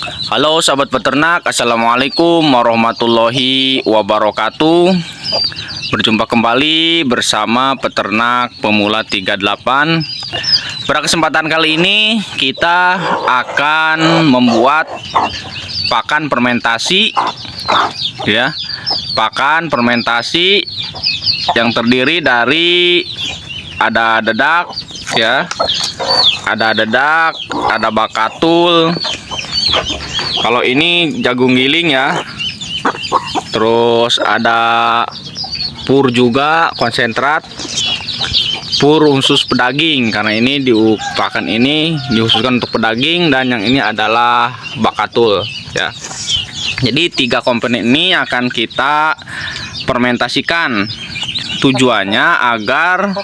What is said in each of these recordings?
Halo sahabat peternak, assalamualaikum warahmatullahi wabarakatuh. Berjumpa kembali bersama peternak pemula 38. Pada kesempatan kali ini kita akan membuat pakan fermentasi, ya, pakan fermentasi yang terdiri dari ada dedak, ya, ada bakatul. Kalau ini jagung giling, ya. Terus ada pur juga, konsentrat pur khusus pedaging, karena ini pakan ini dikhususkan untuk pedaging, dan yang ini adalah bakatul, ya. Jadi 3 komponen ini akan kita fermentasikan. Tujuannya agar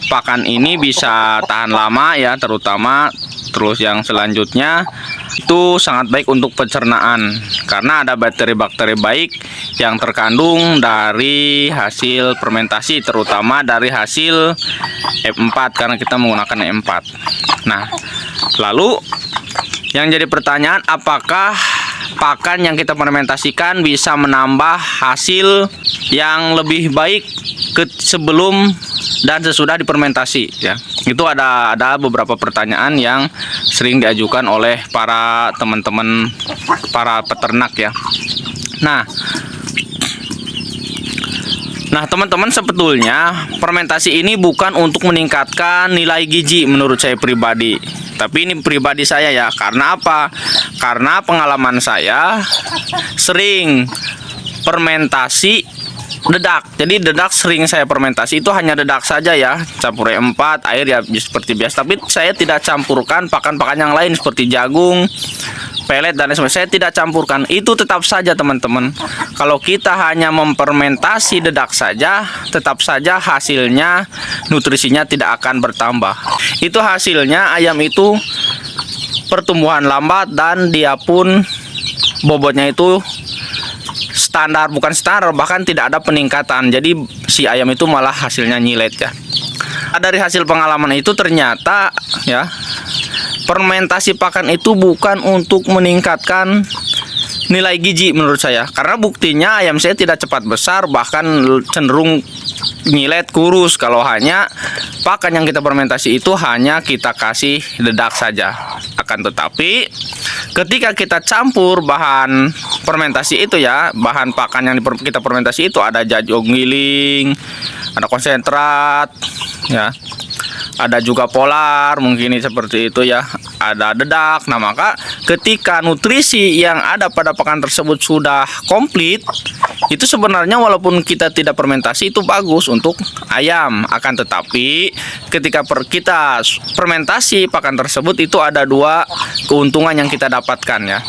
pakan ini bisa tahan lama, ya, terutama. Terus yang selanjutnya itu sangat baik untuk pencernaan, karena ada bakteri-bakteri baik yang terkandung dari hasil fermentasi, terutama dari hasil F4, karena kita menggunakan E4. Nah, lalu yang jadi pertanyaan, apakah pakan yang kita fermentasikan bisa menambah hasil yang lebih baik sebelum dan sesudah difermentasi, ya. Itu ada beberapa pertanyaan yang sering diajukan oleh para teman-teman, para peternak, ya. Nah teman-teman, sebetulnya fermentasi ini bukan untuk meningkatkan nilai gizi menurut saya pribadi. Tapi ini pribadi saya, ya. Karena apa? Karena pengalaman saya sering fermentasi dedak. Jadi dedak sering saya fermentasi itu hanya dedak saja, ya. Campur 4 air, ya, seperti biasa. Tapi saya tidak campurkan pakan-pakan yang lain seperti jagung, pelet, dan lain sebagainya. Saya tidak campurkan. Itu tetap saja, teman-teman. Kalau kita hanya memfermentasi dedak saja, tetap saja hasilnya, nutrisinya tidak akan bertambah. Itu hasilnya ayam itu pertumbuhan lambat, dan dia pun bobotnya itu standar, bukan standar, bahkan tidak ada peningkatan. Jadi si ayam itu malah hasilnya nyilet, ya. Dari hasil pengalaman itu ternyata, ya, fermentasi pakan itu bukan untuk meningkatkan nilai gizi menurut saya, karena buktinya ayam saya tidak cepat besar, bahkan cenderung nyilet, kurus. Kalau hanya pakan yang kita fermentasi itu hanya kita kasih dedak saja. Akan tetapi ketika kita campur bahan fermentasi itu, ya, bahan pakan yang kita fermentasi itu ada jagung giling, ada konsentrat, ya, ada juga polar, mungkin seperti itu, ya, ada dedak. Nah, maka ketika nutrisi yang ada pada pakan tersebut sudah komplit, itu sebenarnya walaupun kita tidak fermentasi itu bagus untuk ayam. Akan tetapi ketika kita fermentasi pakan tersebut itu ada 2 keuntungan yang kita dapatkan, ya.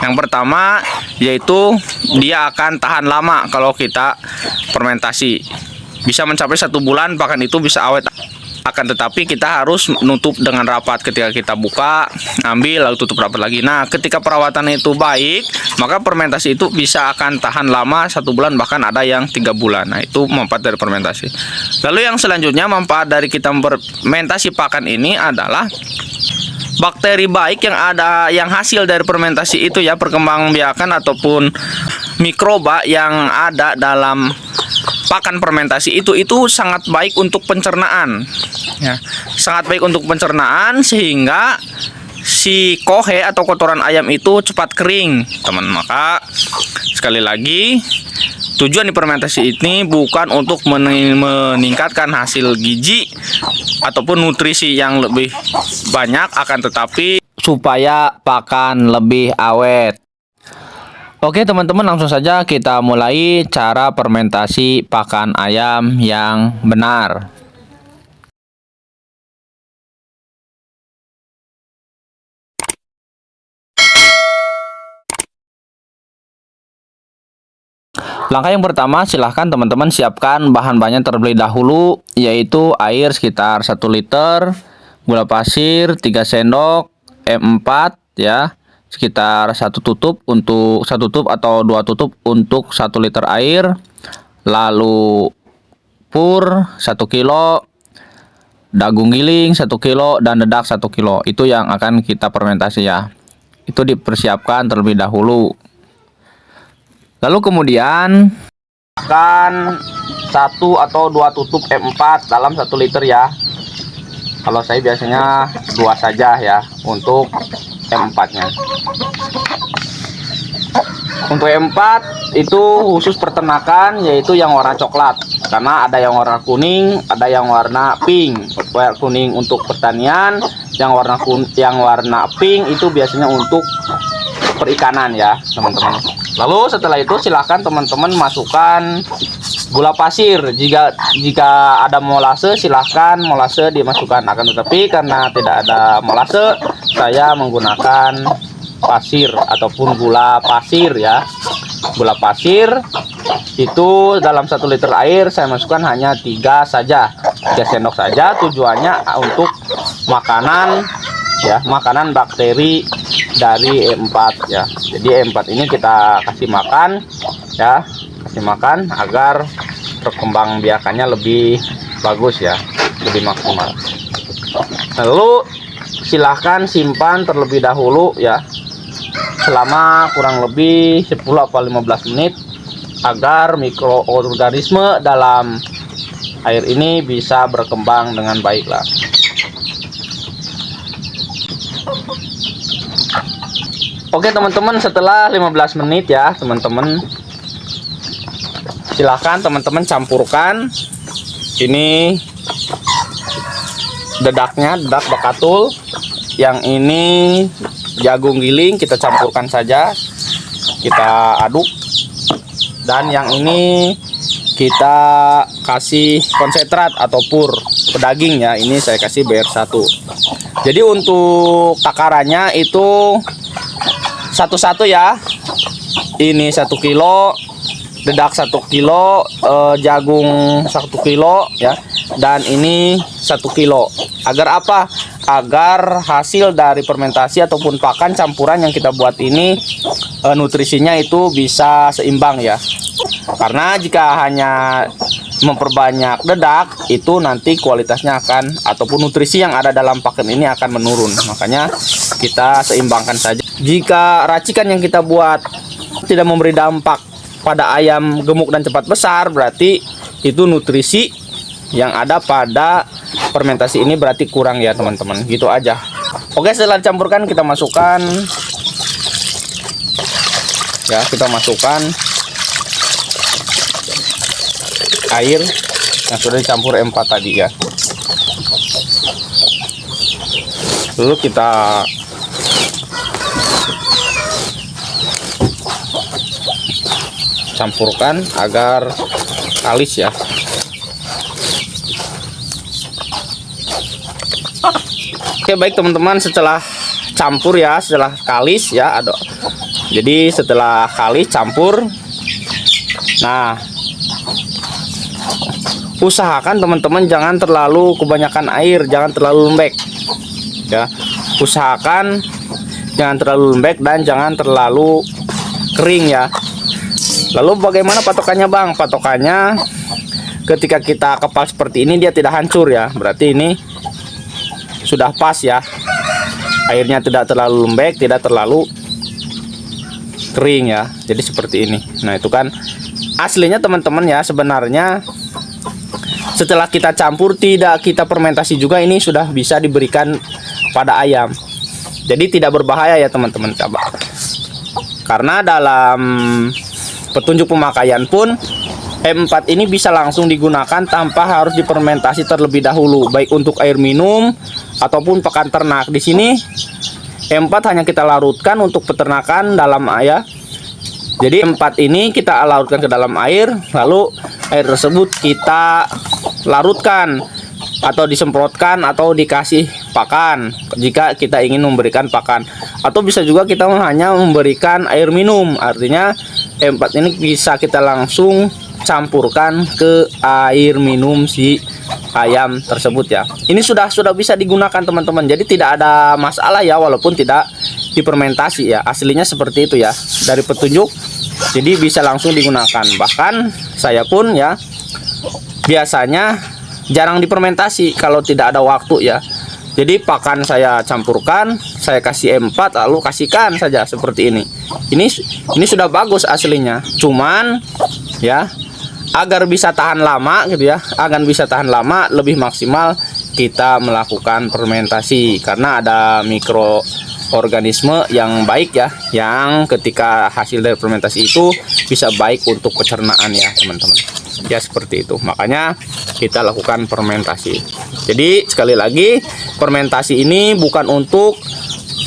Yang pertama yaitu dia akan tahan lama kalau kita fermentasi. Bisa mencapai 1 bulan pakan itu bisa awet. Akan tetapi kita harus nutup dengan rapat. Ketika kita buka, ambil, lalu tutup rapat lagi. Nah, ketika perawatannya itu baik, maka fermentasi itu bisa akan tahan lama 1 bulan, bahkan ada yang 3 bulan. Nah, itu manfaat dari fermentasi. Lalu yang selanjutnya, manfaat dari kita fermentasi pakan ini adalah bakteri baik yang ada, yang hasil dari fermentasi itu, ya, perkembangbiakan ataupun mikroba yang ada dalam pakan fermentasi itu sangat baik untuk pencernaan, ya. Sangat baik untuk pencernaan, sehingga si kohe atau kotoran ayam itu cepat kering, teman. Maka sekali lagi, tujuan di fermentasi ini bukan untuk meningkatkan hasil gizi ataupun nutrisi yang lebih banyak, akan tetapi supaya pakan lebih awet. Oke, teman-teman, langsung saja kita mulai cara fermentasi pakan ayam yang benar. Langkah yang pertama, silahkan teman-teman siapkan bahan-bahannya terlebih dahulu, yaitu air sekitar 1 liter, gula pasir 3 sendok, E4, ya, sekitar 1 tutup untuk 1 tutup atau 2 tutup untuk 1 liter air. Lalu pur 1 kilo, dagung giling 1 kilo, dan dedak 1 kilo. Itu yang akan kita fermentasi, ya. itu dipersiapkan terlebih dahulu. Lalu kemudian kan 1 atau 2 tutup M4 dalam 1 liter ya. Kalau saya biasanya 2 saja ya untuk M4-nya. Untuk M4 itu khusus peternakan, yaitu yang warna coklat. Karena ada yang warna kuning, ada yang warna pink. Kuning untuk pertanian, yang warna pink itu biasanya untuk perikanan ya, teman-teman. Lalu setelah itu silahkan teman-teman masukkan gula pasir. Jika ada molase, silahkan molase dimasukkan. Akan tetapi karena tidak ada molase, saya menggunakan pasir ataupun gula pasir ya. Gula pasir itu dalam 1 liter air saya masukkan hanya 3 saja, 3 sendok saja. Tujuannya untuk makanan ya, makanan bakteri dari E4 ya. Jadi E4 ini kita kasih makan ya, kasih makan agar perkembang biakannya lebih bagus ya, lebih maksimal. Lalu silahkan simpan terlebih dahulu ya, selama kurang lebih 10 atau 15 menit agar mikroorganisme dalam air ini bisa berkembang dengan baik lah. Oke teman-teman, setelah 15 menit ya teman-teman, silahkan teman-teman campurkan ini dedaknya, dedak bakatul. Yang ini jagung giling, kita campurkan saja, kita aduk. Dan yang ini kita kasih konsentrat atau pur pedaging ya, ini saya kasih BR1. Jadi untuk takarannya itu satu-satu ya. Ini 1 kilo, dedak 1 kilo, jagung 1 kilo ya, dan ini 1 kilo. Agar apa? Agar hasil dari fermentasi ataupun pakan campuran yang kita buat ini nutrisinya itu bisa seimbang ya. Karena jika hanya memperbanyak dedak, itu nanti kualitasnya akan ataupun nutrisi yang ada dalam pakan ini akan menurun. Makanya kita seimbangkan saja. Jika racikan yang kita buat tidak memberi dampak pada ayam gemuk dan cepat besar, berarti itu nutrisi yang ada pada fermentasi ini berarti kurang ya teman-teman. Gitu aja. Oke, setelah dicampurkan kita masukkan ya, kita masukkan air yang sudah dicampur M4 tadi ya. Lalu kita campurkan agar kalis ya. Oke baik teman-teman, setelah campur ya, setelah kalis ya, jadi setelah kalis campur, nah usahakan teman-teman jangan terlalu kebanyakan air, jangan terlalu lembek ya. Usahakan jangan terlalu lembek dan jangan terlalu kering ya. Lalu bagaimana patokannya Bang? Patokannya ketika kita kepal seperti ini dia tidak hancur ya, berarti ini sudah pas ya. Airnya tidak terlalu lembek, tidak terlalu kering ya. Jadi seperti ini. Nah itu kan aslinya teman-teman ya. Sebenarnya setelah kita campur, tidak kita fermentasi juga, ini sudah bisa diberikan pada ayam. Jadi tidak berbahaya ya teman-teman. Karena dalam petunjuk pemakaian pun M4 ini bisa langsung digunakan tanpa harus difermentasi terlebih dahulu, baik untuk air minum ataupun pakan ternak. Di sini M4 hanya kita larutkan untuk peternakan dalam air. Jadi M4 ini kita larutkan ke dalam air, lalu air tersebut kita larutkan atau disemprotkan atau dikasih pakan jika kita ingin memberikan pakan, atau bisa juga kita hanya memberikan air minum. Artinya M4 ini bisa kita langsung campurkan ke air minum si ayam tersebut ya. Ini sudah bisa digunakan teman-teman. Jadi tidak ada masalah ya, walaupun tidak difermentasi ya. Aslinya seperti itu ya, dari petunjuk. Jadi bisa langsung digunakan. Bahkan saya pun ya biasanya jarang difermentasi kalau tidak ada waktu ya. Jadi pakan saya campurkan, saya kasih M4 lalu kasihkan saja seperti ini. Ini sudah bagus aslinya. Cuman ya, agar bisa tahan lama gitu ya, agar bisa tahan lama lebih maksimal kita melakukan fermentasi karena ada mikroorganisme yang baik ya, yang ketika hasil dari fermentasi itu bisa baik untuk pencernaan ya teman-teman. Ya seperti itu, makanya kita lakukan fermentasi. Jadi sekali lagi, fermentasi ini bukan untuk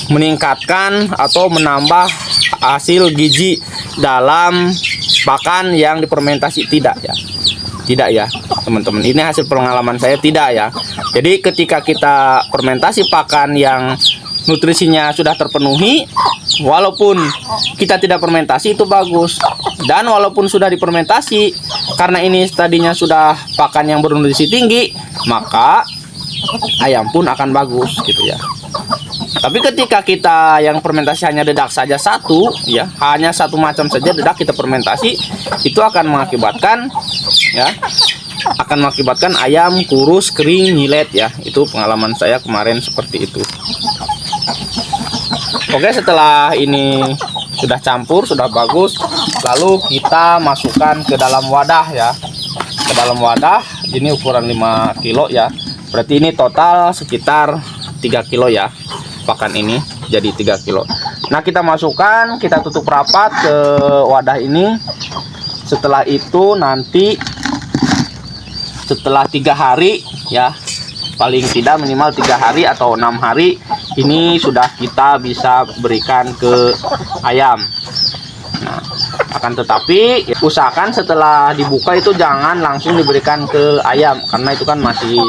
meningkatkan atau menambah hasil gizi dalam pakan yang difermentasi, tidak ya. Tidak ya teman-teman, ini hasil pengalaman saya, tidak ya. Jadi ketika kita fermentasi pakan yang nutrisinya sudah terpenuhi, walaupun kita tidak fermentasi itu bagus. Dan walaupun sudah difermentasi, karena ini tadinya sudah pakan yang bernutrisi tinggi, maka ayam pun akan bagus gitu ya. Tapi ketika kita yang fermentasi hanya dedak saja satu ya, hanya satu macam saja dedak kita fermentasi, itu akan mengakibatkan ya, akan mengakibatkan ayam kurus, kering, nyilet ya. Itu pengalaman saya kemarin seperti itu. Oke, setelah ini sudah campur, sudah bagus, lalu kita masukkan ke dalam wadah ya. Ke dalam wadah, ini ukuran 5 kilo ya. Berarti ini total sekitar 3 kilo ya. Pakan ini jadi 3 kilo. Nah, kita masukkan, kita tutup rapat ke wadah ini. Setelah itu nanti setelah 3 hari ya, paling tidak minimal 3 hari atau 6 hari, ini sudah kita bisa berikan ke ayam. Nah, akan tetapi usahakan setelah dibuka itu jangan langsung diberikan ke ayam, karena itu kan masih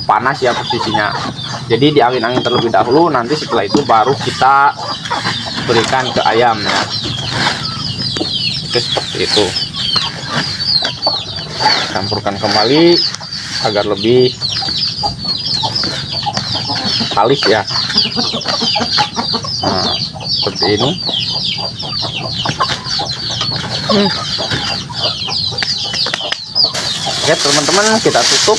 panas ya posisinya. Jadi diangin-angin terlebih dahulu, nanti setelah itu baru kita berikan ke ayam ya. Oke, seperti itu. Campurkan kembali agar lebih halus ya. Nah, seperti ini. Oke teman-teman, kita tutup,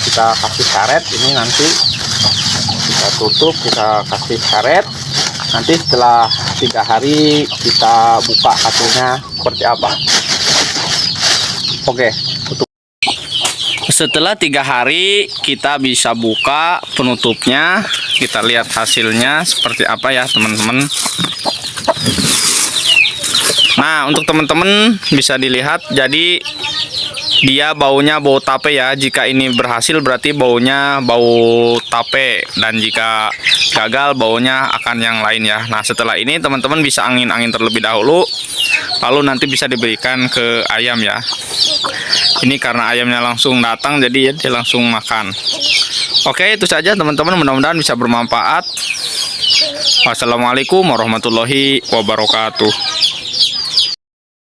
kita kasih karet ini, nanti kita tutup, kita kasih karet. Nanti setelah 3 hari kita buka hasilnya seperti apa. Oke, tutup. Setelah 3 hari kita bisa buka penutupnya, kita lihat hasilnya seperti apa ya teman-teman. Nah, untuk teman-teman bisa dilihat, jadi dia baunya bau tape ya. Jika ini berhasil berarti baunya bau tape, dan jika gagal baunya akan yang lain ya. Nah, setelah ini teman-teman bisa angin-angin terlebih dahulu, lalu nanti bisa diberikan ke ayam ya. Ini karena ayamnya langsung datang, jadi ya dia langsung makan. Oke, itu saja teman-teman, mudah-mudahan bisa bermanfaat. Wassalamualaikum warahmatullahi wabarakatuh.